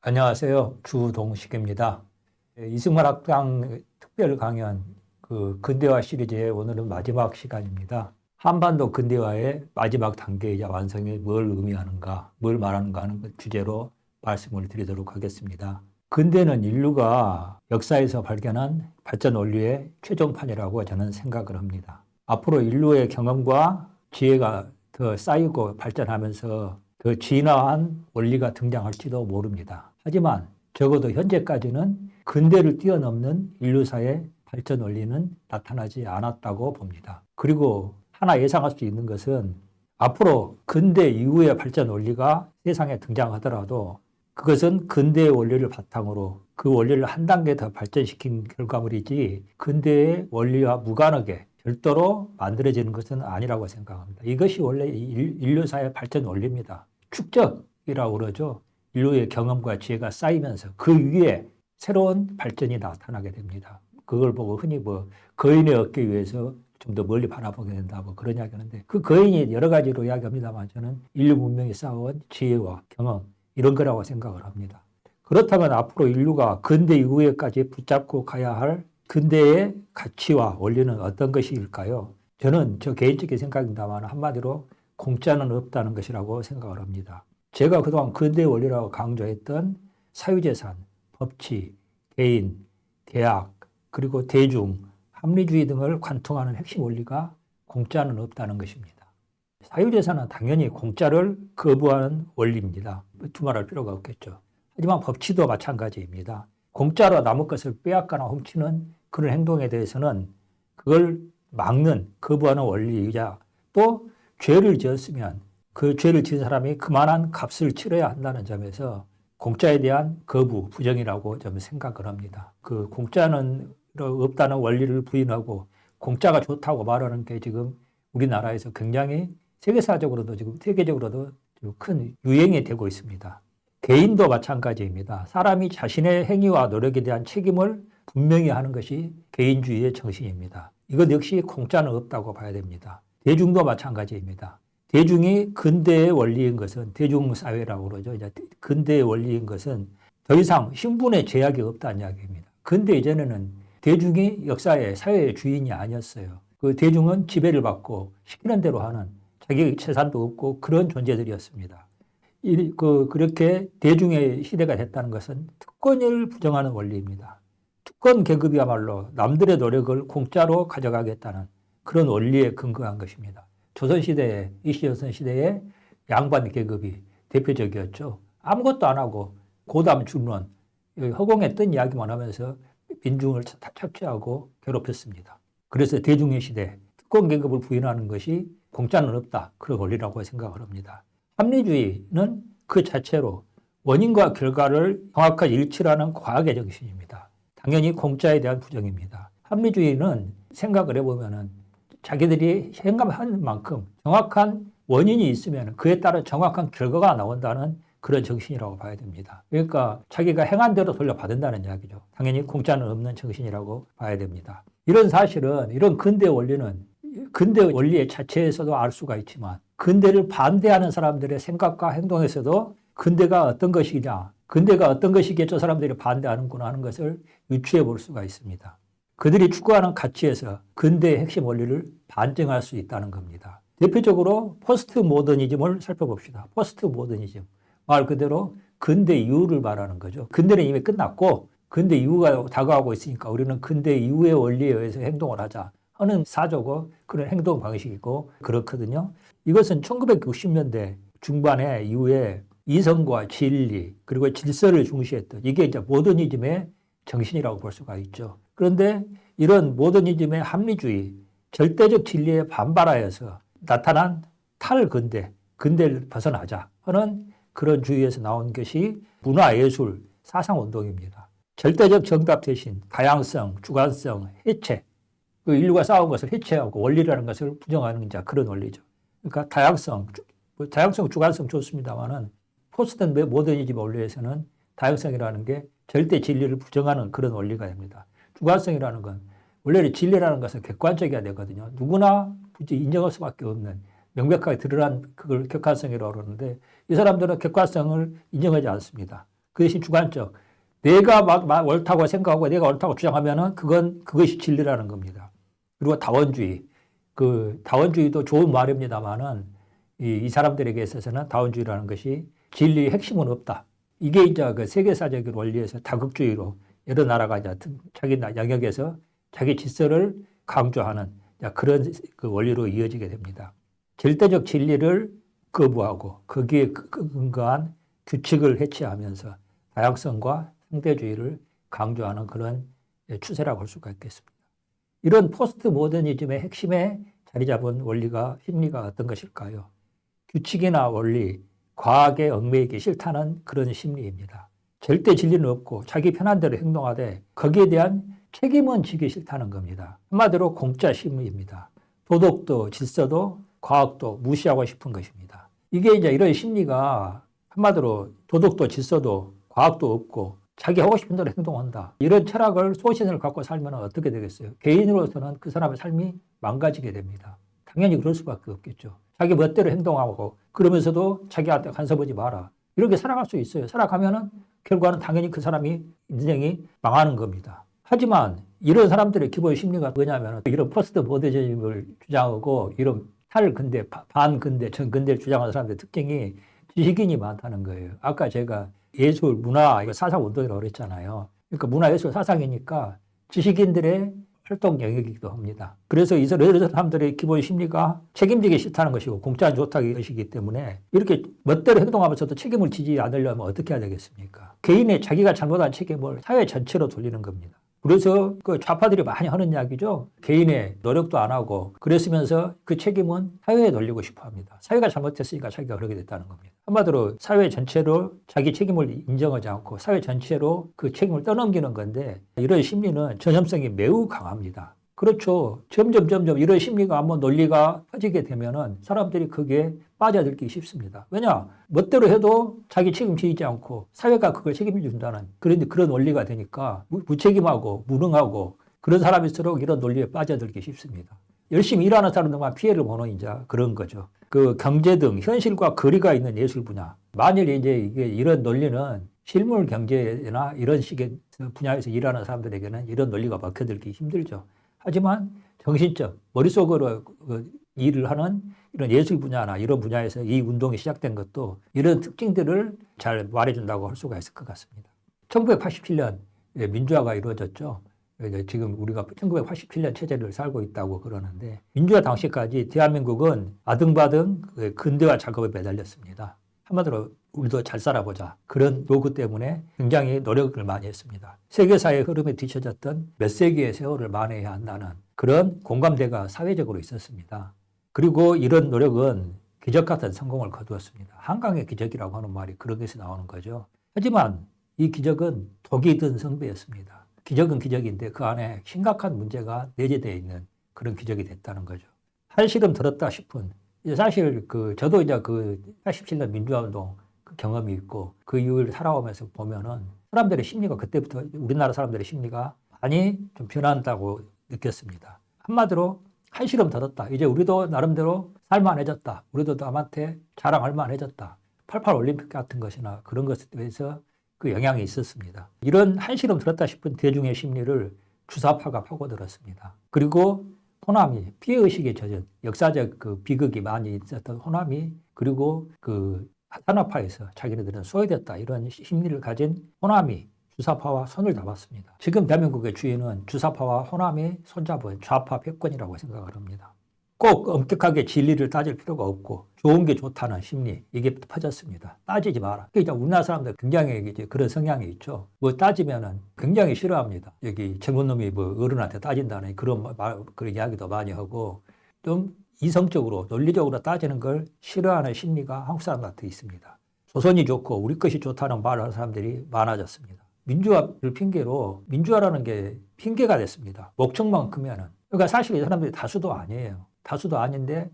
안녕하세요. 주동식입니다. 이승만학당 특별 강연 근대화 시리즈의 오늘은 마지막 시간입니다. 한반도 근대화의 마지막 단계이자 완성이 뭘 의미하는가, 뭘 말하는가 하는 주제로 말씀을 드리도록 하겠습니다. 근대는 인류가 역사에서 발견한 발전 원리의 최종판이라고 저는 생각을 합니다. 앞으로 인류의 경험과 지혜가 더 쌓이고 발전하면서 더 진화한 원리가 등장할지도 모릅니다. 하지만 적어도 현재까지는 근대를 뛰어넘는 인류사의 발전 원리는 나타나지 않았다고 봅니다. 그리고 하나 예상할 수 있는 것은 앞으로 근대 이후의 발전 원리가 세상에 등장하더라도 그것은 근대의 원리를 바탕으로 그 원리를 한 단계 더 발전시킨 결과물이지 근대의 원리와 무관하게 별도로 만들어지는 것은 아니라고 생각합니다. 이것이 원래 인류사의 발전 원리입니다. 축적이라고 그러죠. 인류의 경험과 지혜가 쌓이면서 그 위에 새로운 발전이 나타나게 됩니다. 그걸 보고 흔히 거인의 얻기 위해서 좀 더 멀리 바라보게 된다 그런 이야기 하는데 그 거인이 여러 가지로 이야기합니다만 저는 인류 문명이 쌓아온 지혜와 경험 이런 거라고 생각을 합니다. 그렇다면 앞으로 인류가 근대 이후에까지 붙잡고 가야 할 근대의 가치와 원리는 어떤 것일까요? 저는 저 개인적인 생각입니다만 한마디로 공짜는 없다는 것이라고 생각을 합니다. 제가 그동안 근대 원리라고 강조했던 사유재산, 법치, 개인, 대학, 그리고 대중, 합리주의 등을 관통하는 핵심 원리가 공짜는 없다는 것입니다. 사유재산은 당연히 공짜를 거부하는 원리입니다. 두말할 필요가 없겠죠. 하지만 법치도 마찬가지입니다. 공짜로 남의 것을 빼앗거나 훔치는 그런 행동에 대해서는 그걸 막는, 거부하는 원리이자 또 죄를 지었으면 그 죄를 지은 사람이 그만한 값을 치러야 한다는 점에서 공짜에 대한 거부, 부정이라고 저는 생각을 합니다. 그 공짜는 없다는 원리를 부인하고 공짜가 좋다고 말하는 게 지금 우리나라에서 굉장히 세계사적으로도 지금 세계적으로도 큰 유행이 되고 있습니다. 개인도 마찬가지입니다. 사람이 자신의 행위와 노력에 대한 책임을 분명히 하는 것이 개인주의의 정신입니다. 이것 역시 공짜는 없다고 봐야 됩니다. 대중도 마찬가지입니다. 대중이 근대의 원리인 것은 대중사회라고 그러죠. 이제 근대의 원리인 것은 더 이상 신분의 제약이 없다는 이야기입니다. 근대 이전에는 대중이 역사의 사회의 주인이 아니었어요. 그 대중은 지배를 받고 시키는 대로 하는 자기 재산도 없고 그런 존재들이었습니다. 그렇게 대중의 시대가 됐다는 것은 특권을 부정하는 원리입니다. 특권 계급이야말로 남들의 노력을 공짜로 가져가겠다는 그런 원리에 근거한 것입니다. 조선시대에, 이시조선시대에 양반 계급이 대표적이었죠. 아무것도 안 하고 고담 준론, 허공에 뜬 이야기만 하면서 민중을 착취하고 괴롭혔습니다. 그래서 대중의 시대, 특권 계급을 부인하는 것이 공짜는 없다. 그런 원리라고 생각을 합니다. 합리주의는 그 자체로 원인과 결과를 정확하게 일치하는 과학의 정신입니다. 당연히 공짜에 대한 부정입니다. 합리주의는 생각을 해보면 자기들이 생각한 만큼 정확한 원인이 있으면 그에 따른 정확한 결과가 나온다는 그런 정신이라고 봐야 됩니다. 그러니까 자기가 행한 대로 돌려받는다는 이야기죠. 당연히 공짜는 없는 정신이라고 봐야 됩니다. 이런 사실은 이런 근대 원리는 근대 원리의 자체에서도 알 수가 있지만 근대를 반대하는 사람들의 생각과 행동에서도 근대가 어떤 것이냐, 근대가 어떤 것이기에 저 사람들이 반대하는구나 하는 것을 유추해 볼 수가 있습니다. 그들이 추구하는 가치에서 근대의 핵심 원리를 반증할 수 있다는 겁니다. 대표적으로 포스트 모더니즘을 살펴봅시다. 포스트 모더니즘. 말 그대로 근대 이후를 말하는 거죠. 근대는 이미 끝났고 근대 이후가 다가오고 있으니까 우리는 근대 이후의 원리에 의해서 행동을 하자 하는 사조고 그런 행동 방식이고 그렇거든요. 이것은 1960년대 중반에 이후에 이성과 진리 그리고 질서를 중시했던 이게 이제 모더니즘의 정신이라고 볼 수가 있죠. 그런데 이런 모더니즘의 합리주의, 절대적 진리에 반발하여서 나타난 탈근대, 근대를 벗어나자 하는 그런 주의에서 나온 것이 문화예술, 사상운동입니다. 절대적 정답 대신 다양성, 주관성, 해체, 그 인류가 쌓아온 것을 해체하고 원리라는 것을 부정하는 자 그런 원리죠. 그러니까 다양성, 주관성 좋습니다만은 포스트 모더니즘 원리에서는 다양성이라는 게 절대 진리를 부정하는 그런 원리가 됩니다. 주관성이라는 건 원래 진리라는 것은 객관적이어야 되거든요. 누구나 굳이 인정할 수밖에 없는 명백하게 드러난 그걸 객관성이라고 그러는데 이 사람들은 객관성을 인정하지 않습니다. 그 대신 주관적. 내가 옳다고 생각하고 내가 옳다고 주장하면은 그것이 진리라는 겁니다. 그리고 다원주의. 그 다원주의도 좋은 말입니다만은 이 사람들에게 있어서는 다원주의라는 것이 진리의 핵심은 없다. 이게 이제 그 세계사적 원리에서 다극주의로 여러 나라가 이제 자기 영역에서 자기 질서를 강조하는 그런 그 원리로 이어지게 됩니다. 절대적 진리를 거부하고 거기에 근거한 규칙을 해체하면서 다양성과 상대주의를 강조하는 그런 추세라고 할 수가 있겠습니다. 이런 포스트 모더니즘의 핵심에 자리 잡은 원리가 심리가 어떤 것일까요? 규칙이나 원리, 과학에 얽매이기 싫다는 그런 심리입니다. 절대 진리는 없고 자기 편한 대로 행동하되 거기에 대한 책임은 지기 싫다는 겁니다. 한마디로 공짜 심리입니다. 도덕도 질서도 과학도 무시하고 싶은 것입니다. 이게 이제 이런 심리가 한마디로 도덕도 질서도 과학도 없고 자기 하고 싶은 대로 행동한다. 이런 철학을 소신을 갖고 살면 어떻게 되겠어요? 개인으로서는 그 사람의 삶이 망가지게 됩니다. 당연히 그럴 수밖에 없겠죠. 자기 멋대로 행동하고 그러면서도 자기한테 간섭하지 마라. 이렇게 살아갈 수 있어요. 살아가면은 결과는 당연히 그 사람이 인생이 망하는 겁니다. 하지만 이런 사람들의 기본 심리가 뭐냐면 이런 포스트 모더니즘을 주장하고 이런 탈근대, 반근대, 전근대를 주장하는 사람들의 특징이 지식인이 많다는 거예요. 아까 제가 예술, 문화, 사상 운동이라고 그랬잖아요. 그러니까 문화, 예술, 사상이니까 지식인들의 활동 영역이기도 합니다. 그래서 이런 사람들의 기본 심리가 책임지기 싫다는 것이고 공짜는 좋다는 것이기 때문에 이렇게 멋대로 행동하면서도 책임을 지지 않으려면 어떻게 해야 되겠습니까? 개인의 자기가 잘못한 책임을 사회 전체로 돌리는 겁니다. 그래서 그 좌파들이 많이 하는 이야기죠. 개인의 노력도 안 하고 그랬으면서 그 책임은 사회에 돌리고 싶어 합니다. 사회가 잘못했으니까 자기가 그러게 됐다는 겁니다. 한마디로 사회 전체로 자기 책임을 인정하지 않고 사회 전체로 그 책임을 떠넘기는 건데 이런 심리는 전염성이 매우 강합니다. 그렇죠. 점점 이런 심리가 한번 논리가 퍼지게 되면은 사람들이 거기에 빠져들기 쉽습니다. 왜냐? 멋대로 해도 자기 책임지지 않고 사회가 그걸 책임진다는 그런 원리가 되니까 무책임하고 무능하고 그런 사람일수록 이런 논리에 빠져들기 쉽습니다. 열심히 일하는 사람들만 피해를 보는 이제 그런 거죠. 그 경제 등 현실과 거리가 있는 예술 분야. 만일 이제 이런 논리는 실물 경제나 이런 식의 분야에서 일하는 사람들에게는 이런 논리가 먹혀들기 힘들죠. 하지만 정신적, 머릿속으로 일을 하는 이런 예술 분야나 이런 분야에서 이 운동이 시작된 것도 이런 특징들을 잘 말해준다고 할 수가 있을 것 같습니다. 1987년 민주화가 이루어졌죠. 지금 우리가 1987년 체제를 살고 있다고 그러는데 민주화 당시까지 대한민국은 아등바등 근대화 작업에 매달렸습니다. 한마디로 우리도 잘 살아보자. 그런 요구 때문에 굉장히 노력을 많이 했습니다. 세계사의 흐름에 뒤처졌던 몇 세기의 세월을 만회해야 한다는 그런 공감대가 사회적으로 있었습니다. 그리고 이런 노력은 기적 같은 성공을 거두었습니다. 한강의 기적이라고 하는 말이 그런 데서 나오는 거죠. 하지만 이 기적은 독이 든 성배였습니다. 기적은 기적인데 그 안에 심각한 문제가 내재되어 있는 그런 기적이 됐다는 거죠. 한시름 들었다 싶은 사실 저도 이제 87년 민주화운동 경험이 있고 그 이후를 살아오면서 보면은 사람들의 심리가 그때부터 우리나라 사람들의 심리가 많이 좀 변한다고 느꼈습니다. 한마디로 한시름 들었다. 이제 우리도 나름대로 살만해졌다. 우리도 남한테 자랑할 만해졌다. 88 올림픽 같은 것이나 그런 것에 대해서 그 영향이 있었습니다. 이런 한시름 들었다 싶은 대중의 심리를 주사파가 파고들었습니다. 그리고 호남이 피해의식에 젖은 역사적 그 비극이 많이 있었던 호남이 그리고 산업화에서 자기네들은 소외됐다 이런 심리를 가진 호남이 주사파와 손을 잡았습니다. 지금 대한민국의 주인은 주사파와 호남이 손잡은 좌파 패권이라고 생각을 합니다. 꼭 엄격하게 진리를 따질 필요가 없고 좋은 게 좋다는 심리 이게 퍼졌습니다. 따지지 마라. 이제 우리나라 사람들 굉장히 이제 그런 성향이 있죠. 뭐 따지면은 굉장히 싫어합니다. 여기 젊은 놈이 뭐 어른한테 따진다는 그런 이야기도 많이 하고 좀 이성적으로 논리적으로 따지는 걸 싫어하는 심리가 한국 사람한테 있습니다. 조선이 좋고 우리 것이 좋다는 말을 하는 사람들이 많아졌습니다. 민주화를 핑계로 민주화라는 게 핑계가 됐습니다. 목적만큼이면은. 그러니까 사실 이 사람들이 다수도 아니에요. 다수도 아닌데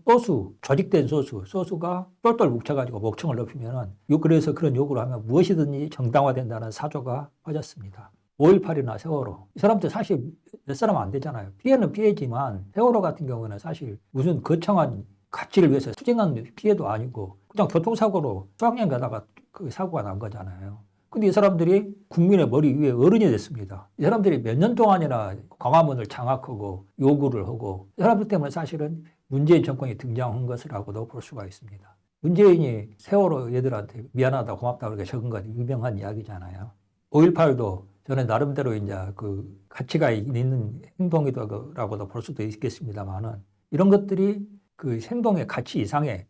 조직된 소수가 똘똘 뭉쳐가지고 목청을 높이면은 그래서 그런 요구를 하면 무엇이든지 정당화된다는 사조가 퍼졌습니다. 5.18이나 세월호. 이 사람들 사실 몇 사람 안 되잖아요. 피해는 피해지만 세월호 같은 경우는 사실 무슨 거창한 가치를 위해서 투쟁한 피해도 아니고 그냥 교통사고로 수학여행 가다가 그 사고가 난 거잖아요. 근데 이 사람들이 국민의 머리 위에 어른이 됐습니다. 이 사람들이 몇 년 동안이나 광화문을 장악하고 요구를 하고 이 사람들 때문에 사실은 문재인 정권이 등장한 것이라고도 볼 수가 있습니다. 문재인이 세월호 얘들한테 미안하다 고맙다 그렇게 적은 건 유명한 이야기잖아요. 5.18도 저는 나름대로 이제 그 가치가 있는 행동이라고도 볼 수도 있겠습니다만은 이런 것들이 그 행동의 가치 이상의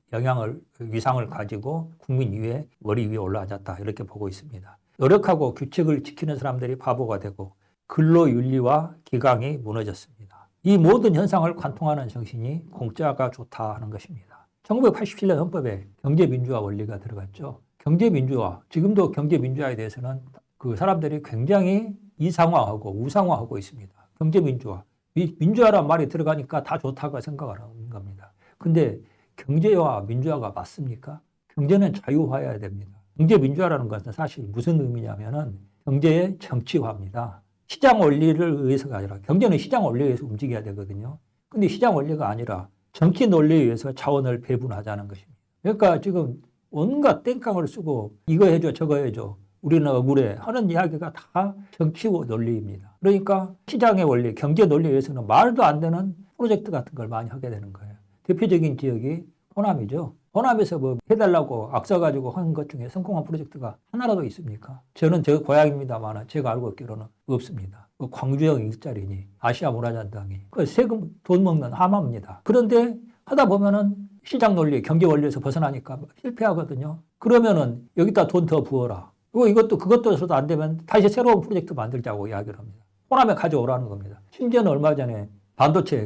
위상을 가지고 국민 위에 머리 위에 올라앉았다 이렇게 보고 있습니다. 노력하고 규칙을 지키는 사람들이 바보가 되고 근로윤리와 기강이 무너졌습니다. 이 모든 현상을 관통하는 정신이 공짜가 좋다 하는 것입니다. 1987년 헌법에 경제민주화 원리가 들어갔죠. 경제민주화, 지금도 경제민주화에 대해서는 그 사람들이 굉장히 이상화하고 우상화하고 있습니다. 경제민주화. 민주화란 말이 들어가니까 다 좋다고 생각을 하는 겁니다. 근데 경제와 민주화가 맞습니까? 경제는 자유화해야 됩니다. 경제민주화라는 것은 사실 무슨 의미냐면은 경제의 정치화입니다. 시장 원리를 의해서가 아니라 경제는 시장 원리에 의해서 움직여야 되거든요. 근데 시장 원리가 아니라 정치 논리에 의해서 자원을 배분하자는 것입니다. 그러니까 지금 온갖 땡깡을 쓰고 이거 해줘 저거 해줘 우리는 억울해 하는 이야기가 다 정치 논리입니다. 그러니까 시장의 원리, 경제 논리에 의해서는 말도 안 되는 프로젝트 같은 걸 많이 하게 되는 거예요. 대표적인 지역이 호남이죠. 호남에서 뭐 해달라고 악써가지고 하는 것 중에 성공한 프로젝트가 하나라도 있습니까? 저는 제 고향입니다만 제가 알고 있기로는 없습니다. 광주형 일자리니 아시아 문화전당이 세금 돈 먹는 하마입니다. 그런데 하다 보면은 시장 논리, 경제 원리에서 벗어나니까 실패하거든요. 그러면은 여기다 돈 더 부어라. 그것도 해서도 안 되면 다시 새로운 프로젝트 만들자고 이야기를 합니다. 호남에 가져오라는 겁니다. 심지어는 얼마 전에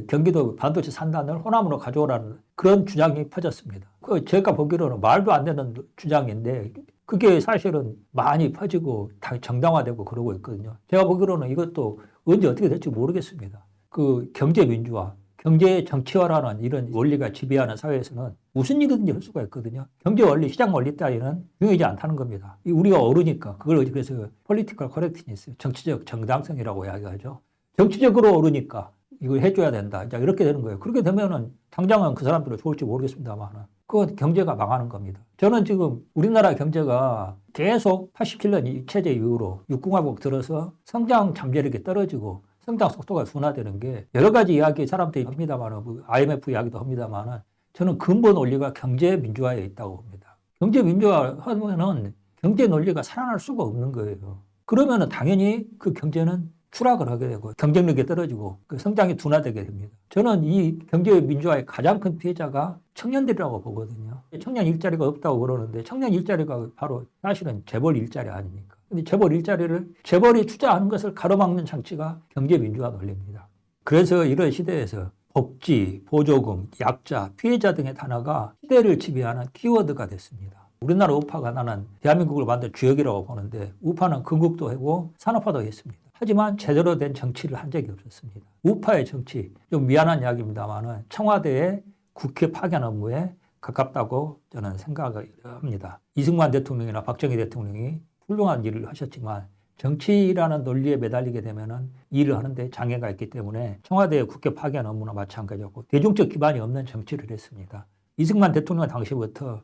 경기도 반도체 산단을 호남으로 가져오라는 그런 주장이 퍼졌습니다. 제가 보기로는 말도 안 되는 주장인데 그게 사실은 많이 퍼지고 정당화되고 그러고 있거든요. 제가 보기로는 이것도 언제 어떻게 될지 모르겠습니다. 그 경제 민주화, 경제 정치화라는 이런 원리가 지배하는 사회에서는 무슨 일이든지 할 수가 있거든요. 경제 원리, 시장 원리 따위는 중요하지 않다는 겁니다. 우리가 오르니까 그걸 그래서 political correctness, 정치적 정당성이라고 이야기하죠. 정치적으로 오르니까 이걸 해줘야 된다. 이렇게 되는 거예요. 그렇게 되면은 당장은 그 사람들은 좋을지 모르겠습니다만 그건 경제가 망하는 겁니다. 저는 지금 우리나라 경제가 계속 87년 이 체제 이후로 육공화국 들어서 성장 잠재력이 떨어지고 성장 속도가 둔화되는 게 여러 가지 이야기 사람들이 합니다만 IMF 이야기도 합니다만 저는 근본 원리가 경제 민주화에 있다고 봅니다. 경제 민주화 하면은 경제 논리가 살아날 수가 없는 거예요. 그러면은 당연히 그 경제는 추락을 하게 되고 경쟁력이 떨어지고 그 성장이 둔화되게 됩니다. 저는 이 경제 민주화의 가장 큰 피해자가 청년들이라고 보거든요. 청년 일자리가 없다고 그러는데 청년 일자리가 바로 사실은 재벌 일자리 아닙니까? 근데 재벌이 투자하는 것을 가로막는 장치가 경제 민주화 논리입니다. 그래서 이런 시대에서 복지, 보조금, 약자, 피해자 등의 단어가 시대를 지배하는 키워드가 됐습니다. 우리나라 우파가 나는 대한민국을 만든 주역이라고 보는데 우파는 건국도 하고 산업화도 했습니다. 하지만 제대로 된 정치를 한 적이 없었습니다. 우파의 정치, 좀 미안한 이야기입니다만 청와대의 국회 파견 업무에 가깝다고 저는 생각을 합니다. 이승만 대통령이나 박정희 대통령이 훌륭한 일을 하셨지만 정치라는 논리에 매달리게 되면은 일을 하는데 장애가 있기 때문에 청와대의 국회 파견 업무나 마찬가지였고 대중적 기반이 없는 정치를 했습니다. 이승만 대통령 당시부터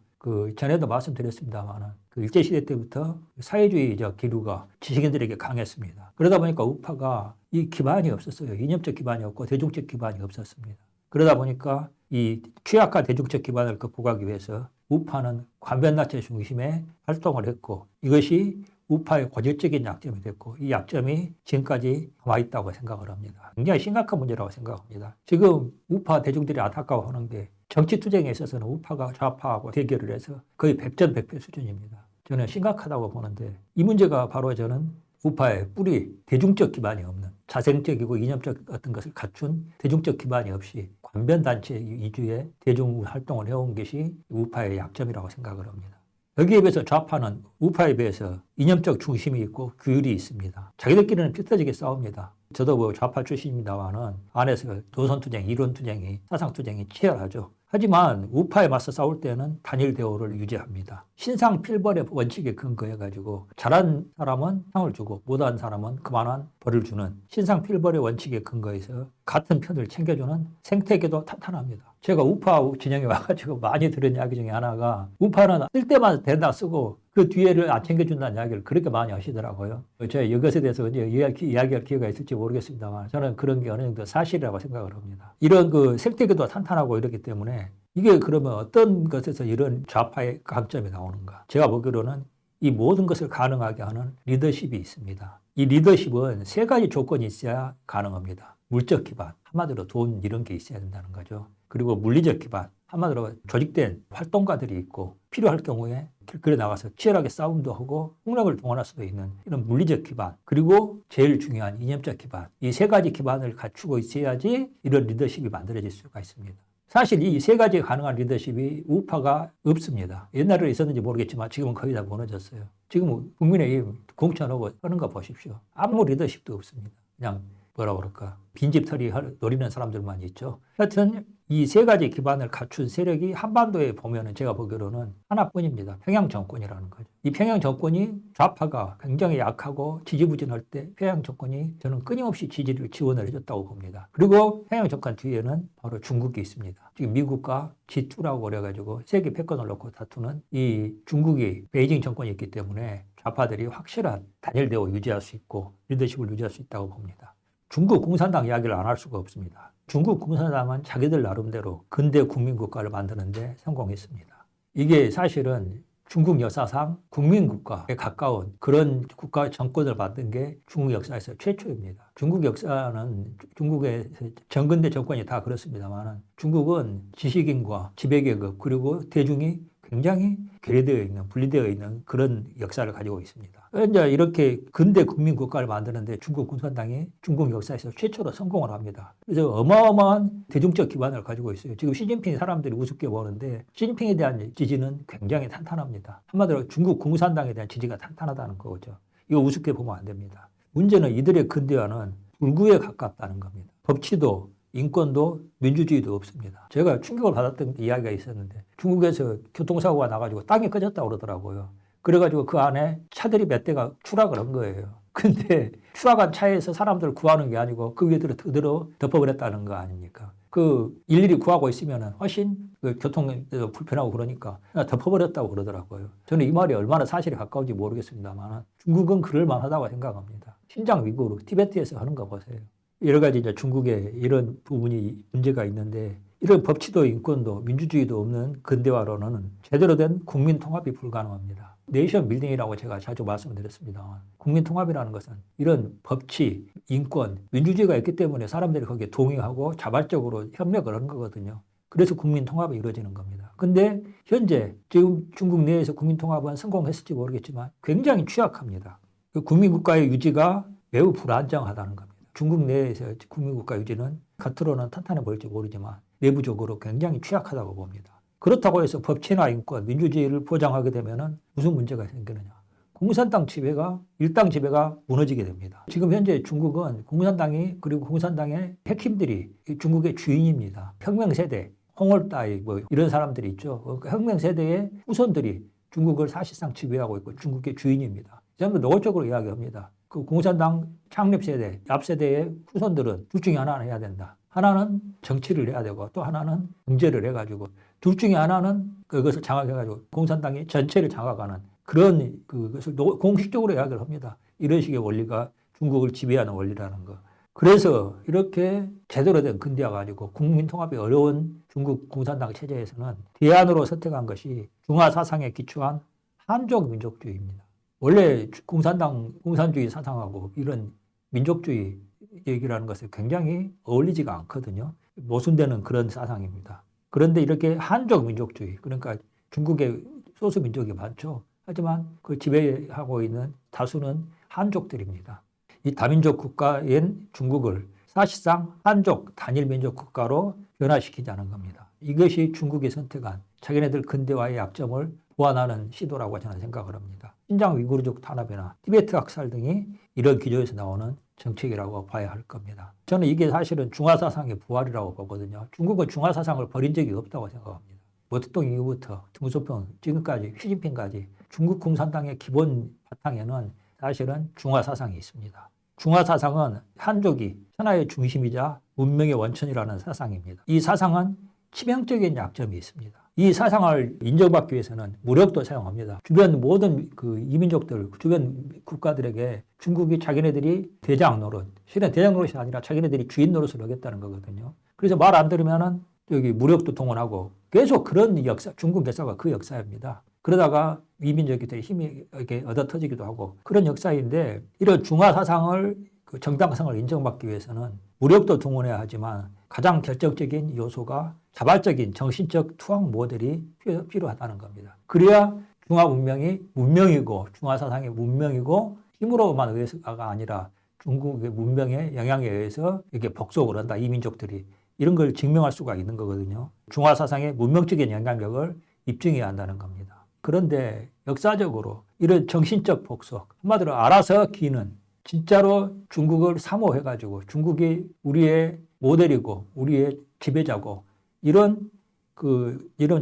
전에도 말씀드렸습니다만 일제시대 때부터 사회주의적 기류가 지식인들에게 강했습니다. 그러다 보니까 우파가 이 기반이 없었어요. 이념적 기반이 없고 대중적 기반이 없었습니다. 그러다 보니까 이 취약한 대중적 기반을 극복하기 위해서 우파는 관변단체 중심의 활동을 했고 이것이 우파의 고질적인 약점이 됐고 이 약점이 지금까지 와 있다고 생각을 합니다. 굉장히 심각한 문제라고 생각합니다. 지금 우파 대중들이 안타까워하는 게 정치 투쟁에 있어서는 우파가 좌파하고 대결을 해서 거의 백전백패 수준입니다. 저는 심각하다고 보는데 이 문제가 바로 저는 우파의 뿌리, 대중적 기반이 없는 자생적이고 이념적 어떤 것을 갖춘 대중적 기반이 없이 관변단체 위주의 대중활동을 해온 것이 우파의 약점이라고 생각을 합니다. 여기에 비해서 좌파는 우파에 비해서 이념적 중심이 있고 규율이 있습니다. 자기들끼리는 피 터지게 싸웁니다. 저도 좌파 출신입니다만은 안에서 노선투쟁, 이론투쟁이, 사상투쟁이 치열하죠. 하지만 우파에 맞서 싸울 때는 단일 대우를 유지합니다. 신상필벌의 원칙에 근거해가지고 잘한 사람은 상을 주고 못한 사람은 그만한 벌을 주는 신상필벌의 원칙에 근거해서 같은 편을 챙겨주는 생태계도 탄탄합니다. 제가 우파 진영에 와가지고 많이 들은 이야기 중에 하나가 우파는 쓸 때만 대다 쓰고 그 뒤에를 안 챙겨준다는 이야기를 그렇게 많이 하시더라고요. 제가 이것에 대해서 이제 이야기할 기회가 있을지 모르겠습니다만 저는 그런 게 어느 정도 사실이라고 생각을 합니다. 이런 그 생태계도 탄탄하고 이렇기 때문에 이게 그러면 어떤 것에서 이런 좌파의 강점이 나오는가? 제가 보기로는 이 모든 것을 가능하게 하는 리더십이 있습니다. 이 리더십은 세 가지 조건이 있어야 가능합니다. 물적 기반, 한마디로 돈 이런 게 있어야 된다는 거죠. 그리고 물리적 기반, 한마디로 조직된 활동가들이 있고 필요할 경우에 길거리에 나가서 치열하게 싸움도 하고 폭력을 동원할 수도 있는 이런 물리적 기반, 그리고 제일 중요한 이념적 기반, 이 세 가지 기반을 갖추고 있어야지 이런 리더십이 만들어질 수가 있습니다. 사실 이 세 가지 가능한 리더십이 우파가 없습니다. 옛날에 있었는지 모르겠지만 지금은 거의 다 무너졌어요. 지금 국민의힘 공천하고 하는 거 보십시오. 아무 리더십도 없습니다. 그냥 뭐라 그럴까, 빈집털이 노리는 사람들만 있죠. 하여튼 이 세 가지 기반을 갖춘 세력이 한반도에 보면은 제가 보기로는 하나뿐입니다. 평양 정권이라는 거죠. 이 평양 정권이 좌파가 굉장히 약하고 지지부진할 때 평양 정권이 저는 끊임없이 지원을 해줬다고 봅니다. 그리고 평양 정권 뒤에는 바로 중국이 있습니다. 지금 미국과 G2라고 그래가지고 세계 패권을 놓고 다투는 이 중국이 베이징 정권이 있기 때문에 좌파들이 확실한 단일 대우 유지할 수 있고 리더십을 유지할 수 있다고 봅니다. 중국 공산당 이야기를 안 할 수가 없습니다. 중국 공산당은 자기들 나름대로 근대 국민국가를 만드는데 성공했습니다. 이게 사실은 중국 역사상 국민국가에 가까운 그런 국가 정권을 만든 게 중국 역사에서 최초입니다. 중국 역사는 중국의 전근대 정권이 다 그렇습니다만 중국은 지식인과 지배계급 그리고 대중이 굉장히 괴리되어 있는, 분리되어 있는 그런 역사를 가지고 있습니다. 이제 이렇게 근대 국민국가를 만드는데 중국 공산당이 중국 역사에서 최초로 성공을 합니다. 그래서 어마어마한 대중적 기반을 가지고 있어요. 지금 시진핑 사람들이 우습게 보는데 시진핑에 대한 지지는 굉장히 탄탄합니다. 한마디로 중국 공산당에 대한 지지가 탄탄하다는 거죠. 이거 우습게 보면 안 됩니다. 문제는 이들의 근대화는 불구에 가깝다는 겁니다. 법치도 인권도 민주주의도 없습니다. 제가 충격을 받았던 이야기가 있었는데 중국에서 교통사고가 나가지고 땅이 꺼졌다고 그러더라고요. 그래가지고 그 안에 차들이 몇 대가 추락을 한 거예요. 근데 추락한 차에서 사람들을 구하는 게 아니고 그 위에들을 그대로 덮어버렸다는 거 아닙니까? 그 일일이 구하고 있으면 훨씬 그 교통도 불편하고 그러니까 그냥 덮어버렸다고 그러더라고요. 저는 이 말이 얼마나 사실에 가까운지 모르겠습니다만 중국은 그럴 만하다고 생각합니다. 신장 위구르, 티베트에서 하는 거 보세요. 여러 가지 이제 중국에 이런 부분이 문제가 있는데 이런 법치도 인권도 민주주의도 없는 근대화로는 제대로 된 국민 통합이 불가능합니다. 네이션 빌딩이라고 제가 자주 말씀드렸습니다. 국민 통합이라는 것은 이런 법치, 인권, 민주주의가 있기 때문에 사람들이 거기에 동의하고 자발적으로 협력을 하는 거거든요. 그래서 국민 통합이 이루어지는 겁니다. 근데 현재 지금 중국 내에서 국민 통합은 성공했을지 모르겠지만 굉장히 취약합니다. 그 국민국가의 유지가 매우 불안정하다는 겁니다. 중국 내에서 국민국가 유지는 겉으로는 탄탄해 보일지 모르지만 내부적으로 굉장히 취약하다고 봅니다. 그렇다고 해서 법치나 인권, 민주주의를 보장하게 되면 무슨 문제가 생기느냐. 공산당 지배가, 일당 지배가 무너지게 됩니다. 지금 현재 중국은 공산당이 그리고 공산당의 핵심들이 중국의 주인입니다. 혁명세대, 홍월따이 뭐 이런 사람들이 있죠. 혁명세대의 후손들이 중국을 사실상 지배하고 있고 중국의 주인입니다. 전부 노골적으로 이야기합니다. 그 공산당 창립 세대, 앞 세대의 후손들은 둘 중에 하나는 해야 된다. 하나는 정치를 해야 되고 또 하나는 경제를 해가지고 둘 중에 하나는 그것을 장악해가지고 공산당이 전체를 장악하는 그런 그것을 공식적으로 이야기를 합니다. 이런 식의 원리가 중국을 지배하는 원리라는 거. 그래서 이렇게 제대로 된 근대화 가지고 국민 통합이 어려운 중국 공산당 체제에서는 대안으로 선택한 것이 중화 사상에 기초한 한족 민족주의입니다. 원래 공산주의 사상하고 이런 민족주의 얘기라는 것이 굉장히 어울리지가 않거든요. 모순되는 그런 사상입니다. 그런데 이렇게 한족 민족주의, 그러니까 중국의 소수 민족이 많죠. 하지만 그 지배하고 있는 다수는 한족들입니다. 이 다민족 국가인 중국을 사실상 한족 단일 민족 국가로 변화시키자는 겁니다. 이것이 중국이 선택한 자기네들 근대화의 약점을 보완하는 시도라고 저는 생각을 합니다. 신장 위구르족 탄압이나 티베트 학살 등이 이런 기조에서 나오는 정책이라고 봐야 할 겁니다. 저는 이게 사실은 중화사상의 부활이라고 보거든요. 중국은 중화사상을 버린 적이 없다고 생각합니다. 모택동 이후부터 등소평 지금까지 시진핑까지 중국 공산당의 기본 바탕에는 사실은 중화사상이 있습니다. 중화사상은 한족이 천하의 중심이자 문명의 원천이라는 사상입니다. 이 사상은 치명적인 약점이 있습니다. 이 사상을 인정받기 위해서는 무력도 사용합니다. 주변 모든 그 이민족들, 주변 국가들에게 중국이 자기네들이 대장 노릇, 실은 대장 노릇이 아니라 자기네들이 주인 노릇을 하겠다는 거거든요. 그래서 말 안 들으면은 여기 무력도 동원하고 계속 그런 역사, 중국 역사가 그 역사입니다. 그러다가 이민족이 더 힘이 이렇게 얻어 터지기도 하고 그런 역사인데 이런 중화 사상을 그 정당성을 인정받기 위해서는 무력도 동원해야 하지만 가장 결정적인 요소가 자발적인 정신적 투항 모델이 필요하다는 겁니다. 그래야 중화 문명이 문명이고 중화 사상의 문명이고 힘으로만 의해서가 아니라 중국의 문명의 영향에 의해서 이렇게 복속을 한다. 이 민족들이 이런 걸 증명할 수가 있는 거거든요. 중화 사상의 문명적인 영향력을 입증해야 한다는 겁니다. 그런데 역사적으로 이런 정신적 복속, 한마디로 알아서 기는 진짜로 중국을 사모해가지고 중국이 우리의 모델이고 우리의 지배자고 이런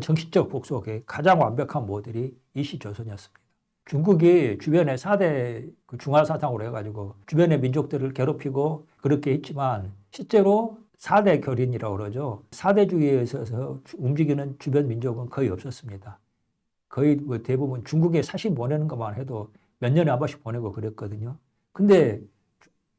정신적 복속의 가장 완벽한 모델이 이시조선이었습니다. 중국이 주변에 4대 중화 사상으로 해가지고 주변의 민족들을 괴롭히고 그렇게 했지만 실제로 4대 결인이라고 그러죠. 4대주의에 있어서 움직이는 주변 민족은 거의 없었습니다. 거의 대부분 중국에 사신 보내는 것만 해도 몇 년에 한 번씩 보내고 그랬거든요. 근데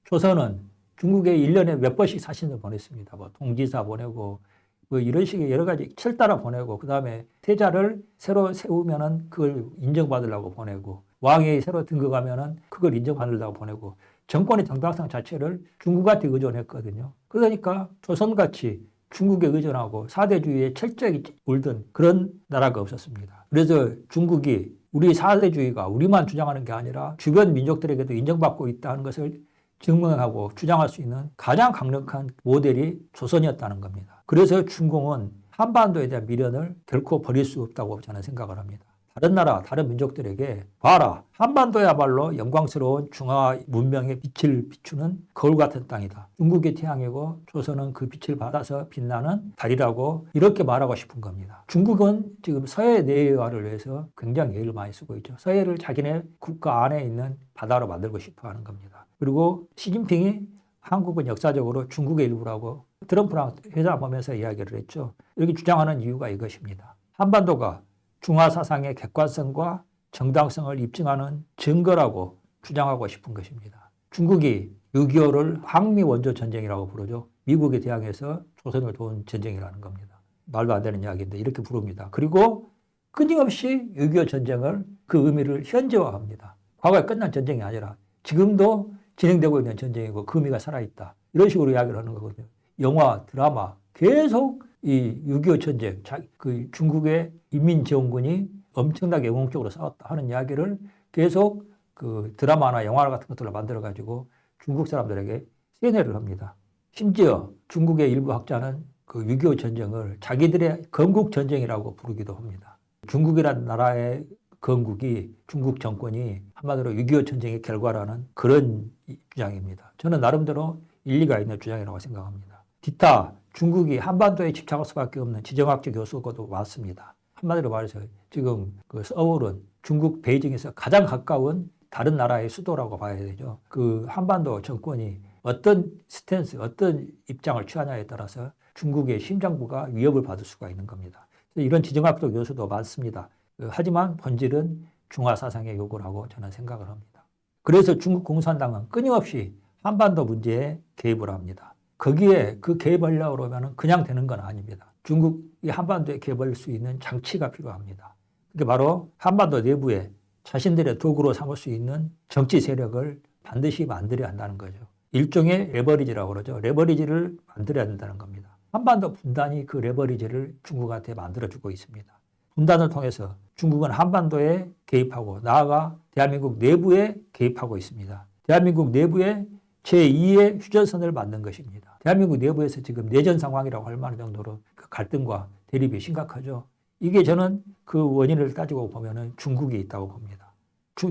조선은 중국에 1년에 몇 번씩 사신을 보냈습니다. 뭐 통지사 보내고 뭐 이런 식의 여러 가지 철따라 보내고 그다음에 태자를 새로 세우면은 그걸 인정받으려고 보내고 왕이 새로 등극하면은 그걸 인정받으려고 보내고 정권의 정당성 자체를 중국한테 의존했거든요. 그러니까 조선같이 중국에 의존하고 4대주의에 철저히 물든 그런 나라가 없었습니다. 그래서 중국이 우리 4대주의가 우리만 주장하는 게 아니라 주변 민족들에게도 인정받고 있다는 것을 증명하고 주장할 수 있는 가장 강력한 모델이 조선이었다는 겁니다. 그래서 중공은 한반도에 대한 미련을 결코 버릴 수 없다고 저는 생각을 합니다. 다른 나라, 다른 민족들에게 봐라. 한반도야말로 영광스러운 중화 문명의 빛을 비추는 거울 같은 땅이다. 중국의 태양이고 조선은 그 빛을 받아서 빛나는 달이라고 이렇게 말하고 싶은 겁니다. 중국은 지금 서해 내외화를 위해서 굉장히 애를 많이 쓰고 있죠. 서해를 자기네 국가 안에 있는 바다로 만들고 싶어 하는 겁니다. 그리고 시진핑이 한국은 역사적으로 중국의 일부라고 트럼프랑 회담하면서 이야기를 했죠. 이렇게 주장하는 이유가 이것입니다. 한반도가 중화 사상의 객관성과 정당성을 입증하는 증거라고 주장하고 싶은 것입니다. 중국이 6.25를 항미 원조 전쟁이라고 부르죠. 미국에 대항해서 조선을 도운 전쟁이라는 겁니다. 말도 안 되는 이야기인데 이렇게 부릅니다. 그리고 끊임없이 6.25 전쟁을 그 의미를 현재화합니다. 과거에 끝난 전쟁이 아니라 지금도 진행되고 있는 전쟁이고 그 의미가 살아있다. 이런 식으로 이야기를 하는 거거든요. 영화, 드라마 계속 이 6.25 전쟁, 그 중국의 인민지원군이 엄청나게 영웅적으로 싸웠다 하는 이야기를 계속 그 드라마나 영화 같은 것들을 만들어가지고 중국 사람들에게 세뇌를 합니다. 심지어 중국의 일부 학자는 그 6.25 전쟁을 자기들의 건국 전쟁이라고 부르기도 합니다. 중국이라는 나라의 건국이 중국 정권이 한마디로 6.25 전쟁의 결과라는 그런 주장입니다. 저는 나름대로 일리가 있는 주장이라고 생각합니다. 기타 중국이 한반도에 집착할 수밖에 없는 지정학적 요소도 많습니다. 한마디로 말해서 지금 그 서울은 중국 베이징에서 가장 가까운 다른 나라의 수도라고 봐야 되죠. 그 한반도 정권이 어떤 스탠스, 어떤 입장을 취하냐에 따라서 중국의 심장부가 위협을 받을 수가 있는 겁니다. 이런 지정학적 요소도 많습니다. 하지만 본질은 중화 사상의 요구라고 저는 생각을 합니다. 그래서 중국 공산당은 끊임없이 한반도 문제에 개입을 합니다. 거기에 그 개입하려고 그러면 그냥 되는 건 아닙니다. 중국이 한반도에 개입할 수 있는 장치가 필요합니다. 그게 바로 한반도 내부에 자신들의 도구로 삼을 수 있는 정치 세력을 반드시 만들어야 한다는 거죠. 일종의 레버리지라고 그러죠. 레버리지를 만들어야 된다는 겁니다. 한반도 분단이 그 레버리지를 중국한테 만들어주고 있습니다. 분단을 통해서 중국은 한반도에 개입하고 나아가 대한민국 내부에 개입하고 있습니다. 대한민국 내부에 제2의 휴전선을 만든 것입니다. 대한민국 내부에서 지금 내전 상황이라고 할 만한 정도로 그 갈등과 대립이 심각하죠. 이게 저는 그 원인을 따지고 보면 중국이 있다고 봅니다.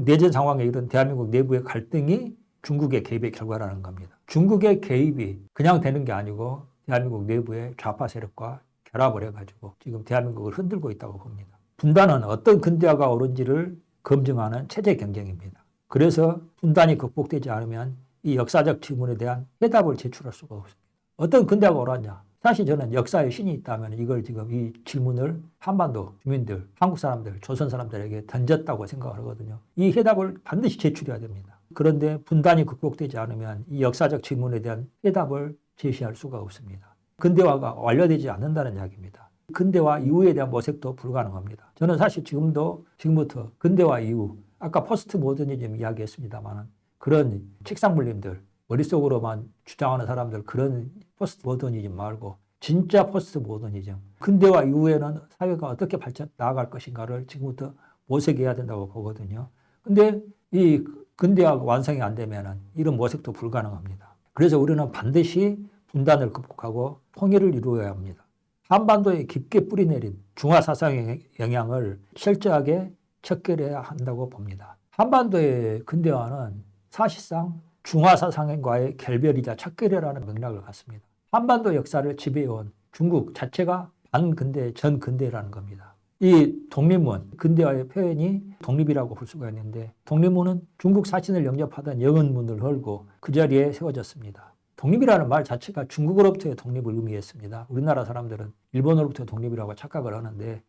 내전 상황에 이런 대한민국 내부의 갈등이 중국의 개입의 결과라는 겁니다. 중국의 개입이 그냥 되는 게 아니고 대한민국 내부의 좌파 세력과 결합을 해가지고 지금 대한민국을 흔들고 있다고 봅니다. 분단은 어떤 근대화가 옳은지를 검증하는 체제 경쟁입니다. 그래서 분단이 극복되지 않으면 이 역사적 질문에 대한 해답을 제출할 수가 없습니다. 어떤 근대화가 옳았냐? 사실 저는 역사에 신이 있다면 이걸 지금 이 질문을 한반도 주민들, 한국 사람들, 조선 사람들에게 던졌다고 생각을 하거든요. 이 해답을 반드시 제출해야 됩니다. 그런데 분단이 극복되지 않으면 이 역사적 질문에 대한 해답을 제시할 수가 없습니다. 근대화가 완료되지 않는다는 이야기입니다. 근대화 이후에 대한 모색도 불가능합니다. 저는 사실 지금부터 근대화 이후, 아까 포스트 모더니즘 이야기했습니다만 그런 책상 물림들, 머릿속으로만 주장하는 사람들, 그런 포스트 모더니즘 말고 진짜 포스트 모더니즘, 근대화 이후에는 사회가 어떻게 나아갈 것인가를 지금부터 모색해야 된다고 보거든요. 근데 이 근대화가 완성이 안 되면 이런 모색도 불가능합니다. 그래서 우리는 반드시 분단을 극복하고 통일을 이루어야 합니다. 한반도에 깊게 뿌리내린 중화 사상의 영향을 철저하게 척결해야 한다고 봅니다. 한반도의 근대화는 사실상 중화 사상과의 결별이자 척결이라는 맥락을 갖습니다. 한반도 역사를 지배해온 중국 자체가 반근대, 전근대라는 겁니다. 이 독립문, 근대화의 표현이 독립이라고 볼 수가 있는데 독립문은 중국 사신을 영접하던 영은문을 헐고 그 자리에 세워졌습니다. 독립이라는 말 자체가 중국으로부터의 독립을 의미했습니다. 우리나라 사람들은 일본으로부터 독립이라고 착각을 하는데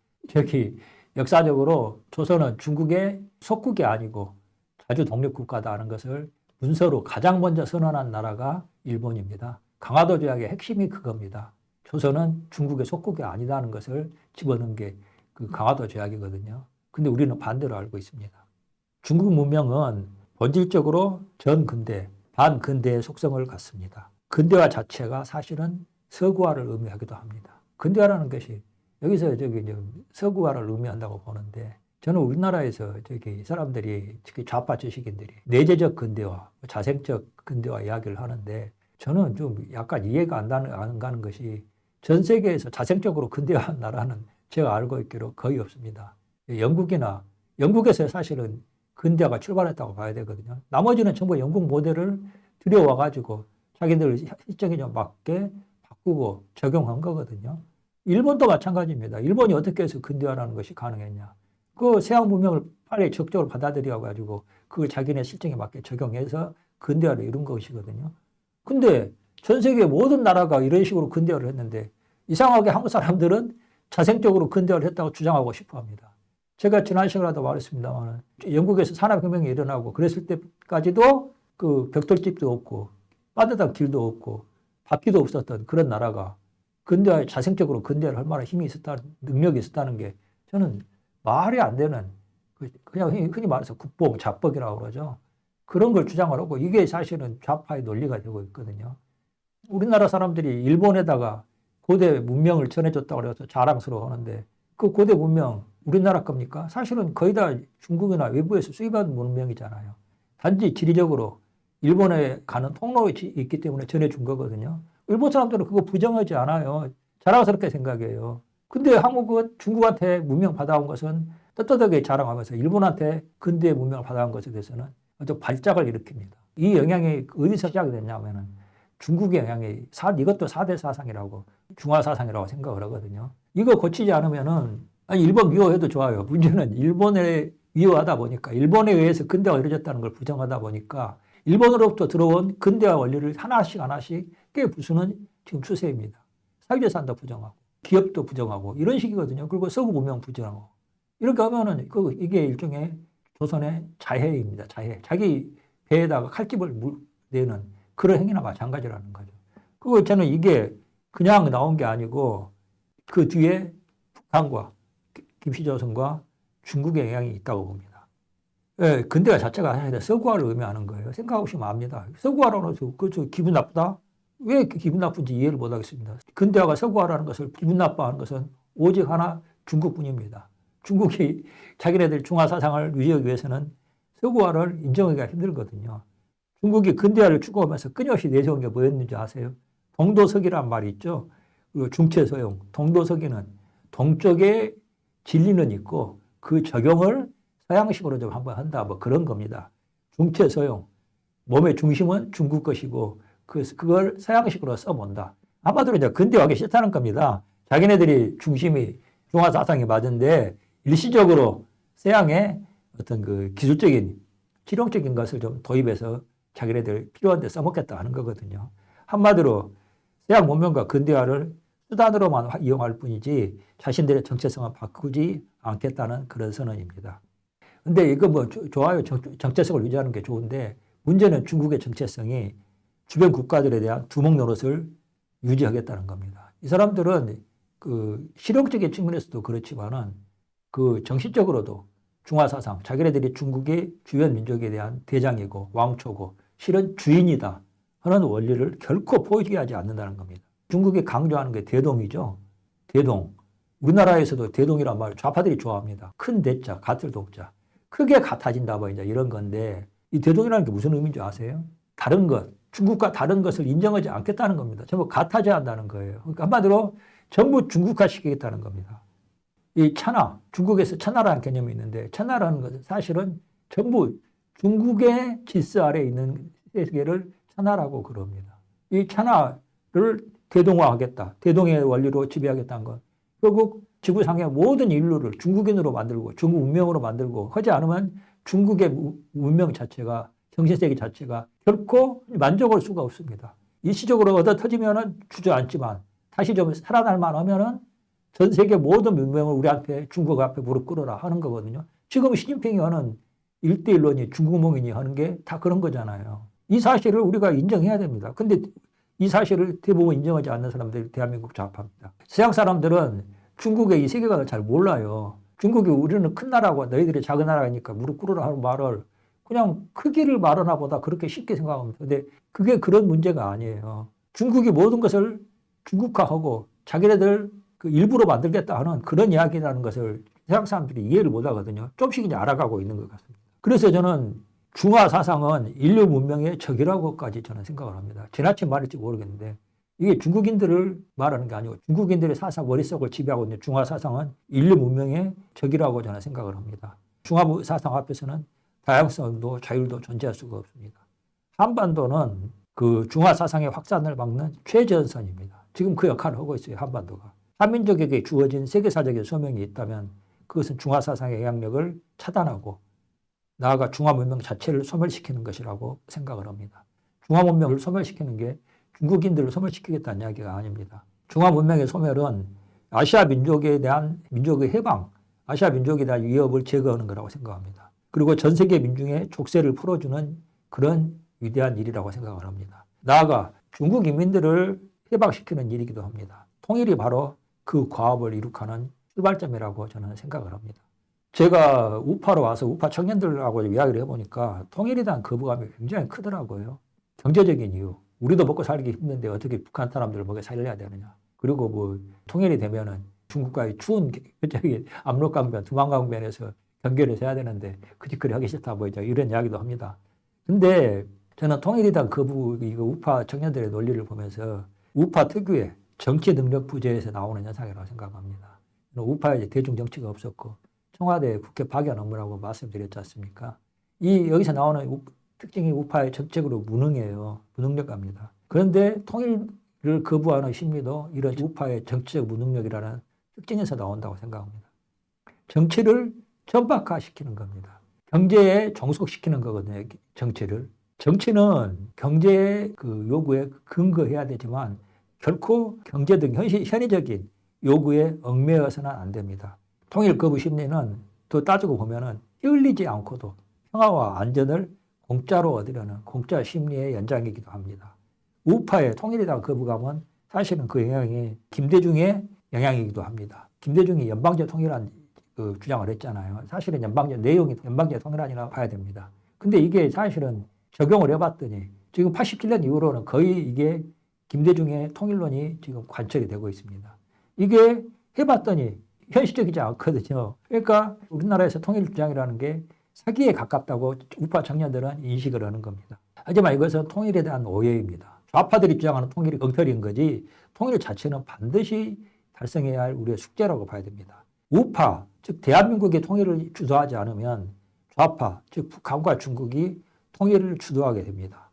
역사적으로 조선은 중국의 속국이 아니고 자주 독립국가다는 것을 문서로 가장 먼저 선언한 나라가 일본입니다. 강화도 조약의 핵심이 그겁니다. 조선은 중국의 속국이 아니다는 것을 집어넣은 게 그 강화도 조약이거든요. 근데 우리는 반대로 알고 있습니다. 중국 문명은 본질적으로 전근대, 반근대의 속성을 갖습니다. 근대화 자체가 사실은 서구화를 의미하기도 합니다. 근대화라는 것이 여기서 서구화를 의미한다고 보는데 저는 우리나라에서 사람들이 특히 좌파 지식인들이 내재적 근대화, 자생적 근대화 이야기를 하는데 저는 좀 약간 이해가 안 가는 것이 전 세계에서 자생적으로 근대화한 나라는 제가 알고 있기로 거의 없습니다. 영국에서 사실은 근대화가 출발했다고 봐야 되거든요. 나머지는 전부 영국 모델을 들여와가지고 자기들 실정에 좀 맞게 바꾸고 적용한 거거든요. 일본도 마찬가지입니다. 일본이 어떻게 해서 근대화라는 것이 가능했냐. 그 서양 문명을 빨리 적극적으로 받아들여가지고 그걸 자기네 실정에 맞게 적용해서 근대화를 이룬 것이거든요. 근데 전 세계 모든 나라가 이런 식으로 근대화를 했는데 이상하게 한국 사람들은 자생적으로 근대화를 했다고 주장하고 싶어 합니다. 제가 지난 시간에도 말했습니다만 영국에서 산업혁명이 일어나고 그랬을 때까지도 그 벽돌집도 없고 빠듯한 길도 없고 바퀴도 없었던 그런 나라가 근대화에 자생적으로 근대화를 할 만한 힘이 있었다는, 능력이 있었다는 게 저는 말이 안 되는, 그냥 흔히 말해서 국뽕, 자뻑이라고 그러죠. 그런 걸 주장을 하고 이게 사실은 좌파의 논리가 되고 있거든요. 우리나라 사람들이 일본에다가 고대 문명을 전해줬다고 해서 자랑스러워 하는데 그 고대 문명 우리나라 겁니까? 사실은 거의 다 중국이나 외부에서 수입한 문명이잖아요. 단지 지리적으로 일본에 가는 통로가 있기 때문에 전해준 거거든요. 일본 사람들은 그거 부정하지 않아요. 자랑스럽게 생각해요. 근데 한국은 중국한테 문명 받아온 것은 떳떳하게 자랑하면서 일본한테 근대 문명을 받아온 것에 대해서는 아주 발작을 일으킵니다. 이 영향이 어디서 시작이 됐냐면은 중국의 영향이 이것도 4대 사상이라고 중화 사상이라고 생각을 하거든요. 이거 고치지 않으면은 일본 미워해도 좋아요. 문제는 일본에 미워하다 보니까 일본에 의해서 근대화가 이루어졌다는 걸 부정하다 보니까 일본으로부터 들어온 근대화 원리를 하나씩 깨부수는 지금 추세입니다. 사유재산도 부정하고 기업도 부정하고 이런 식이거든요. 그리고 서구 문명 부정하고 이렇게 하면은 이게 일종의 조선의 자해입니다. 자해. 자기 배에다가 칼집을 내는 그런 행위나 마찬가지라는 거죠. 그리고 저는 이게 그냥 나온 게 아니고 그 뒤에 북한과 김씨조선과 중국의 영향이 있다고 봅니다. 예, 근대화 자체가 사실 서구화를 의미하는 거예요. 생각해보시면 압니다. 서구화라고 해서 기분 나쁘다? 왜 기분 나쁜지 이해를 못 하겠습니다. 근대화가 서구화라는 것을 기분 나빠하는 것은 오직 하나 중국뿐입니다. 중국이 자기네들 중화 사상을 유지하기 위해서는 서구화를 인정하기가 힘들거든요. 중국이 근대화를 추구하면서 끊임없이 내세운 게 뭐였는지 아세요? 동도서기란 말이 있죠. 중체서용. 동도서기는 동쪽에 진리는 있고 그 적용을 서양식으로 좀 한번 한다. 뭐 그런 겁니다. 중체서용. 몸의 중심은 중국 것이고 그걸 서양식으로 써본다. 한마디로 이제 근대화하기 싫다는 겁니다. 자기네들이 중심이 중화 사상이 맞은데 일시적으로 서양의 어떤 그 기술적인 실용적인 것을 좀 도입해서 자기네들 필요한 데 써먹겠다 하는 거거든요. 한마디로 서양 문명과 근대화를 수단으로만 이용할 뿐이지 자신들의 정체성을 바꾸지 않겠다는 그런 선언입니다. 근데 이거 뭐 좋아요. 정체성을 유지하는 게 좋은데 문제는 중국의 정체성이 주변 국가들에 대한 두목 노릇을 유지하겠다는 겁니다. 이 사람들은 그 실용적인 측면에서도 그렇지만은 그 정신적으로도 중화사상, 자기네들이 중국의 주변 민족에 대한 대장이고 왕초고 실은 주인이다 하는 원리를 결코 포기하지 않는다는 겁니다. 중국이 강조하는 게 대동이죠. 대동. 우리나라에서도 대동이란 말을 좌파들이 좋아합니다. 큰 대자, 같을 동자. 크게 같아진다 뭐 이제 이런 건데 이 대동이라는 게 무슨 의미인지 아세요? 다른 것, 중국과 다른 것을 인정하지 않겠다는 겁니다. 전부 같아져야 한다는 거예요. 그러니까 한마디로 전부 중국화시키겠다는 겁니다. 이 천하, 중국에서 천하라는 개념이 있는데 천하라는 것은 사실은 전부 중국의 질서 아래에 있는 세계를 천하라고 그럽니다. 이 천하를 대동화하겠다. 대동의 원리로 지배하겠다는 것. 결국 지구상의 모든 인류를 중국인으로 만들고 중국 문명으로 만들고 하지 않으면 중국의 문명 자체가 정신세계 자체가 결코 만족할 수가 없습니다. 일시적으로 얻어 터지면은 주저앉지만 다시 좀 살아날 만하면은 전 세계 모든 문명을 우리 앞에 중국 앞에 무릎 꿇어라 하는 거거든요. 지금 시진핑이 하는 일대일론이 중국몽인이 하는 게 다 그런 거잖아요. 이 사실을 우리가 인정해야 됩니다. 근데 이 사실을 대부분 인정하지 않는 사람들이 대한민국 좌파입니다. 서양 사람들은 중국의 이 세계관을 잘 몰라요. 중국이 우리는 큰 나라고 너희들이 작은 나라니까 무릎 꿇으라 하는 말을 그냥 크기를 말하나 보다 그렇게 쉽게 생각합니다. 근데 그게 그런 문제가 아니에요. 중국이 모든 것을 중국화하고 자기네들 그 일부러 만들겠다 하는 그런 이야기라는 것을 서양 사람들이 이해를 못 하거든요. 좀씩 이제 알아가고 있는 것 같습니다. 그래서 저는 중화 사상은 인류 문명의 적이라고까지 저는 생각을 합니다. 지나친 말일지 모르겠는데 이게 중국인들을 말하는 게 아니고 중국인들의 사상 머릿속을 지배하고 있는 중화 사상은 인류 문명의 적이라고 저는 생각을 합니다. 중화 사상 앞에서는 다양성도 자율도 존재할 수가 없습니다. 한반도는 그 중화 사상의 확산을 막는 최전선입니다. 지금 그 역할을 하고 있어요. 한반도가. 한민족에게 주어진 세계사적인 소명이 있다면 그것은 중화 사상의 영향력을 차단하고 나아가 중화 문명 자체를 소멸시키는 것이라고 생각을 합니다. 중화 문명을 소멸시키는 게 중국인들을 소멸시키겠다는 이야기가 아닙니다. 중화 문명의 소멸은 아시아 민족에 대한 민족의 해방, 아시아 민족에 대한 위협을 제거하는 거라고 생각합니다. 그리고 전 세계 민중의 족쇄를 풀어주는 그런 위대한 일이라고 생각을 합니다. 나아가 중국 인민들을 해방시키는 일이기도 합니다. 통일이 바로 그 과업을 이룩하는 출발점이라고 저는 생각을 합니다. 제가 우파로 와서 우파 청년들하고 이야기를 해보니까 통일에 대한 거부감이 굉장히 크더라고요. 경제적인 이유. 우리도 먹고 살기 힘든데 어떻게 북한 사람들을 먹여 살려야 되느냐. 그리고 뭐 통일이 되면은 중국과의 추운 저기 압록강변, 두만강변에서 경계를 해야 되는데 그 짓거리 하기 싫다 뭐 이런 이야기도 합니다. 근데 저는 통일에 대한 거부, 이거 우파 청년들의 논리를 보면서 우파 특유의 정치 능력 부재에서 나오는 현상이라고 생각합니다. 우파에 대중 정치가 없었고 청와대 국회 파견 업무라고 말씀드렸지 않습니까? 여기서 나오는 특징이 우파의 정책으로 무능해요. 무능력합니다. 그런데 통일을 거부하는 심리도 이런 우파의 정치적 무능력이라는 특징에서 나온다고 생각합니다. 정치를 전박화시키는 겁니다. 경제에 종속시키는 거거든요. 정치를. 정치는 경제의 그 요구에 근거해야 되지만 결코 경제 등 현실적인 요구에 얽매여서는 안 됩니다. 통일 거부 심리는 또 따지고 보면은 흘리지 않고도 평화와 안전을 공짜로 얻으려는 공짜 심리의 연장이기도 합니다. 우파의 통일에 대한 거부감은 사실은 그 영향이 김대중의 영향이기도 합니다. 김대중이 연방제 통일한 그 주장을 했잖아요. 사실은 내용이 연방제 통일안이라고 봐야 됩니다. 근데 이게 사실은 적용을 해봤더니 지금 87년 이후로는 거의 이게 김대중의 통일론이 지금 관철이 되고 있습니다. 이게 해봤더니 현실적이지 않거든요. 그러니까 우리나라에서 통일 주장이라는 게 사기에 가깝다고 우파 청년들은 인식을 하는 겁니다. 하지만 이것은 통일에 대한 오해입니다. 좌파들이 주장하는 통일이 엉터리인 거지 통일 자체는 반드시 달성해야 할 우리의 숙제라고 봐야 됩니다. 우파, 즉 대한민국의 통일을 주도하지 않으면 좌파, 즉 북한과 중국이 통일을 주도하게 됩니다.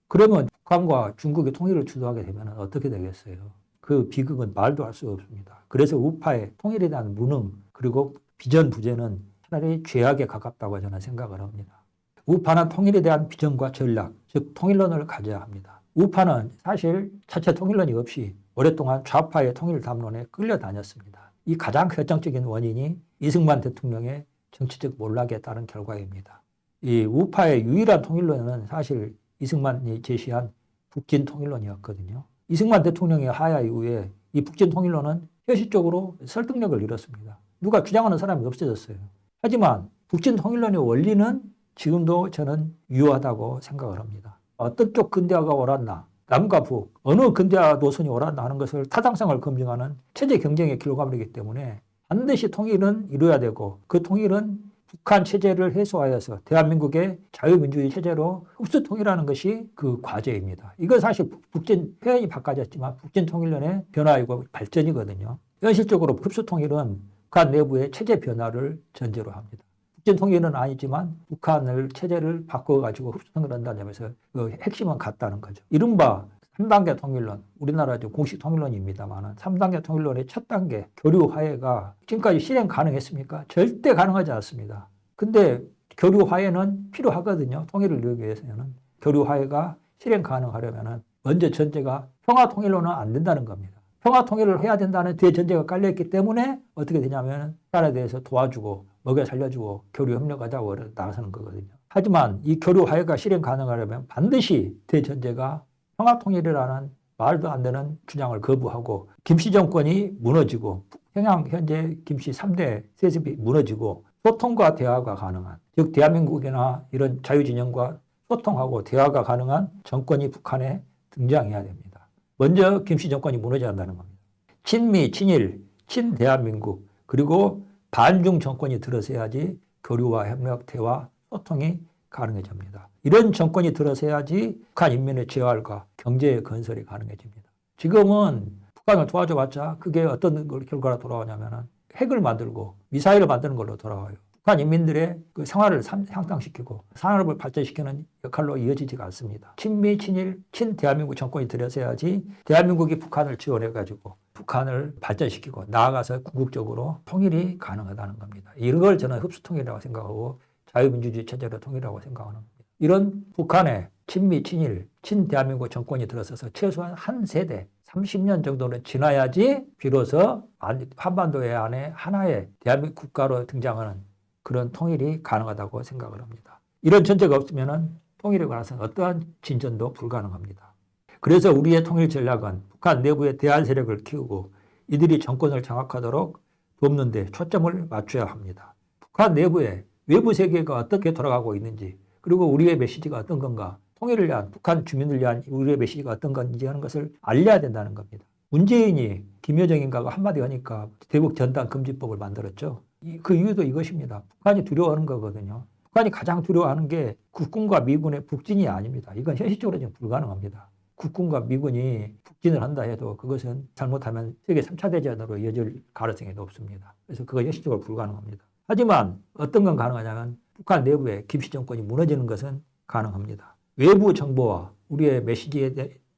그러면 북한과 중국의 통일을 주도하게 되면 어떻게 되겠어요? 그 비극은 말도 할 수 없습니다. 그래서 우파의 통일에 대한 무능 그리고 비전 부재는 차라리 죄악에 가깝다고 저는 생각을 합니다. 우파는 통일에 대한 비전과 전략, 즉 통일론을 가져야 합니다. 우파는 사실 자체 통일론이 없이 오랫동안 좌파의 통일 담론에 끌려다녔습니다. 이 가장 결정적인 원인이 이승만 대통령의 정치적 몰락에 따른 결과입니다. 이 우파의 유일한 통일론은 사실 이승만이 제시한 북진 통일론이었거든요. 이승만 대통령의 하야 이후에 이 북진 통일론은 현실적으로 설득력을 잃었습니다. 누가 주장하는 사람이 없어졌어요. 하지만 북진 통일론의 원리는 지금도 저는 유효하다고 생각을 합니다. 어떤 쪽 근대화가 옳았나, 남과 북, 어느 근대화 노선이 옳았나 하는 것을 타당성을 검증하는 체제 경쟁의 결과물이기 때문에 반드시 통일은 이루어야 되고 그 통일은 북한 체제를 해소하여서 대한민국의 자유민주주의 체제로 흡수 통일하는 것이 그 과제입니다. 이건 사실 북진 표현이 바꿔졌지만 북진 통일론의 변화이고 발전이거든요. 현실적으로 흡수 통일은 북한 내부의 체제 변화를 전제로 합니다. 북진 통일은 아니지만 북한을 체제를 바꿔가지고 흡수 통일한다는 점에서 그 핵심은 같다는 거죠. 이른바 3단계 통일론, 우리나라 공식 통일론입니다만 3단계 통일론의 첫 단계 교류 화해가 지금까지 실행 가능했습니까? 절대 가능하지 않습니다. 근데 교류 화해는 필요하거든요. 통일을 이루기 위해서는. 교류 화해가 실행 가능하려면 먼저 전제가 평화 통일로는 안 된다는 겁니다. 평화 통일을 해야 된다는 대전제가 깔려있기 때문에 어떻게 되냐면 북한에 대해서 도와주고 먹여 살려주고 교류 협력하자고 나서는 거거든요. 하지만 이 교류 화해가 실행 가능하려면 반드시 대전제가 평화 통일이라는 말도 안 되는 주장을 거부하고 김씨 정권이 무너지고 평양 현재 김씨 3대 세습이 무너지고 소통과 대화가 가능한, 즉 대한민국이나 이런 자유진영과 소통하고 대화가 가능한 정권이 북한에 등장해야 됩니다. 먼저 김씨 정권이 무너져야 한다는 겁니다. 친미, 친일, 친대한민국 그리고 반중 정권이 들어서야지 교류와 협력, 대화, 소통이 가능해집니다. 이런 정권이 들어서야지 북한 인민의 재활과 경제의 건설이 가능해집니다. 지금은 북한을 도와줘봤자 그게 어떤 결과로 돌아오냐면 핵을 만들고 미사일을 만드는 걸로 돌아와요. 북한 인민들의 그 생활을 향상시키고 산업을 발전시키는 역할로 이어지지가 않습니다. 친미, 친일, 친대한민국 정권이 들어서야지 대한민국이 북한을 지원해가지고 북한을 발전시키고 나아가서 궁극적으로 통일이 가능하다는 겁니다. 이걸 저는 흡수통일이라고 생각하고 자유민주주의 체제로 통일하고 생각하는 겁니다. 이런 북한의 친미, 친일, 친대한민국 정권이 들어서서 최소한 한 세대, 30년 정도는 지나야지 비로소 한반도의 안에 하나의 대한민국 국가로 등장하는 그런 통일이 가능하다고 생각을 합니다. 이런 전제가 없으면 통일에 관해서는 어떠한 진전도 불가능합니다. 그래서 우리의 통일 전략은 북한 내부의 대한 세력을 키우고 이들이 정권을 장악하도록 돕는 데 초점을 맞춰야 합니다. 북한 내부의 외부 세계가 어떻게 돌아가고 있는지 그리고 우리의 메시지가 어떤 건가 통일을 위한 북한 주민을 위한 우리의 메시지가 어떤 건지 하는 것을 알려야 된다는 겁니다. 문재인이 김여정인가가 한마디 하니까 대북 전단 금지법을 만들었죠. 그 이유도 이것입니다. 북한이 두려워하는 거거든요. 북한이 가장 두려워하는 게 국군과 미군의 북진이 아닙니다. 이건 현실적으로 지금 불가능합니다. 국군과 미군이 북진을 한다 해도 그것은 잘못하면 세계 3차 대전으로 이어질 가능성이 높습니다. 그래서 그거 현실적으로 불가능합니다. 하지만 어떤 건 가능하냐면 북한 내부에 김씨 정권이 무너지는 것은 가능합니다. 외부 정보와 우리의 메시지의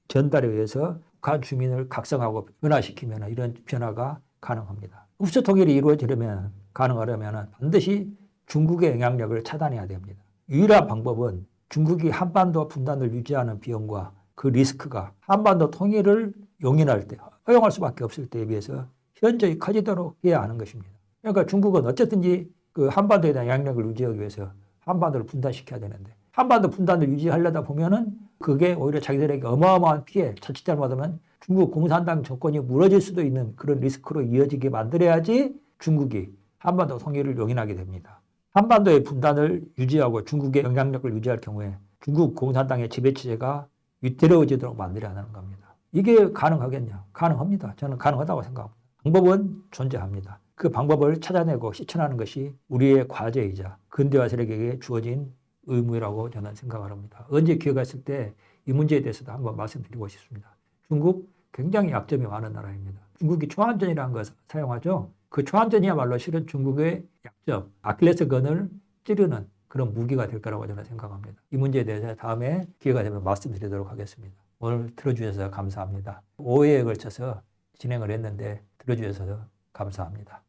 전달에 의해서 북한 주민을 각성하고 변화시키면 이런 변화가 가능합니다. 흡수 통일이 이루어지려면 가능하려면 반드시 중국의 영향력을 차단해야 됩니다. 유일한 방법은 중국이 한반도 분단을 유지하는 비용과 그 리스크가 한반도 통일을 용인할 때, 허용할 수밖에 없을 때에 비해서 현저히 커지도록 해야 하는 것입니다. 그러니까 중국은 어쨌든지 그 한반도에 대한 영향력을 유지하기 위해서 한반도를 분단시켜야 되는데 한반도 분단을 유지하려다 보면은 그게 오히려 자기들에게 어마어마한 피해, 자칫 잘못하면 중국 공산당 정권이 무너질 수도 있는 그런 리스크로 이어지게 만들어야지 중국이 한반도 통일을 용인하게 됩니다. 한반도의 분단을 유지하고 중국의 영향력을 유지할 경우에 중국 공산당의 지배체제가 위태로워지도록 만들어야 하는 겁니다. 이게 가능하겠냐? 가능합니다. 저는 가능하다고 생각합니다. 방법은 존재합니다. 그 방법을 찾아내고 실천하는 것이 우리의 과제이자 근대화 세력에게 주어진 의무라고 저는 생각을 합니다. 언제 기회가 있을 때 이 문제에 대해서도 한번 말씀드리고 싶습니다. 중국 굉장히 약점이 많은 나라입니다. 중국이 초안전이라는 것을 사용하죠. 그 초안전이야말로 실은 중국의 약점, 아킬레스건을 찌르는 그런 무기가 될 거라고 저는 생각합니다. 이 문제에 대해서 다음에 기회가 되면 말씀드리도록 하겠습니다. 오늘 들어주셔서 감사합니다. 5회에 걸쳐서 진행을 했는데 들어주셔서 감사합니다.